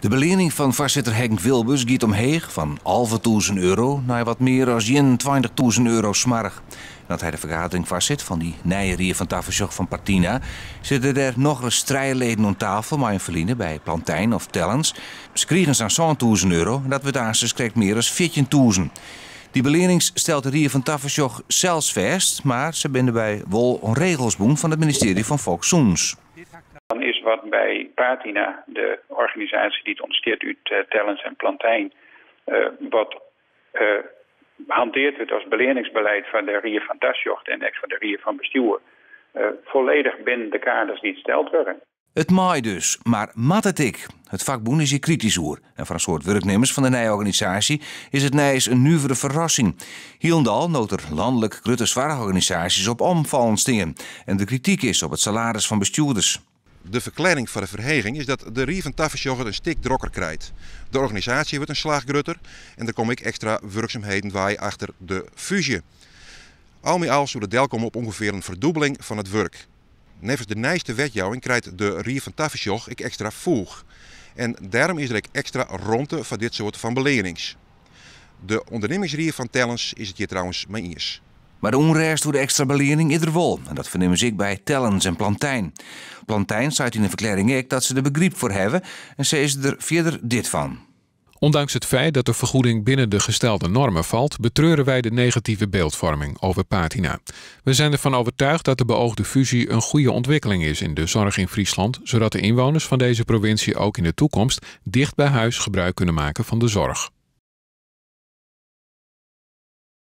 De belening van voorzitter Henk Wilbers gaat omheeg van €11.000 naar wat meer dan €21.000 smarrig. Dat hij de vergadering vastzit van die nieuwe Rie van Tafersjoch van Partina, zitten er nog eens strijdleden aan tafel met een verliezen bij Plantijn of Tellens. Ze kregen zo'n €100.000 en dat wordt aanstonds krijgt meer dan €14.000. Die belening stelt de Rie van Tafersjoch zelfs vast, maar ze binden bij wel een regelsboom van het ministerie van Volkszoens. Dan is wat bij Patina, de organisatie die het ontsteert uit Tellens en Plantijn, wat hanteerd wordt als beleningsbeleid van de Rie van Tafersjoch en van de Rie van Bestuur, volledig binnen de kaders die gesteld worden. Het maai dus, maar mat het ik. Het vakboen is hier kritisch oer. En voor een soort werknemers van de nieuwe organisatie is het nijs een nuivere verrassing. Hielendal noot er landelijk grote zorgorganisaties op omvallen steen. En de kritiek is op het salaris van bestuurders. De verklaring van de verheging is dat de Rie van Tafersjoch een stik drokker krijgt. De organisatie wordt een slag groter en er kom ik extra werkzaamheden bij achter de fusie. Al met al zou de deel komen op ongeveer een verdubbeling van het werk. Nevens de nijste wetjouwing krijgt de Rie van Tafersjoch extra voeg. En daarom is er ook extra ronde van dit soort van belenings. De ondernemingsrie van Tellens is het hier trouwens mee eens. Maar de onrust door de extra belening is er wel. En dat vernemen ze ik bij Tellens en Plantijn. Plantijn zei in de verklaring ook dat ze er begrip voor hebben. En ze is er verder dit van. Ondanks het feit dat de vergoeding binnen de gestelde normen valt, betreuren wij de negatieve beeldvorming over Patina. We zijn ervan overtuigd dat de beoogde fusie een goede ontwikkeling is in de zorg in Friesland, zodat de inwoners van deze provincie ook in de toekomst dicht bij huis gebruik kunnen maken van de zorg.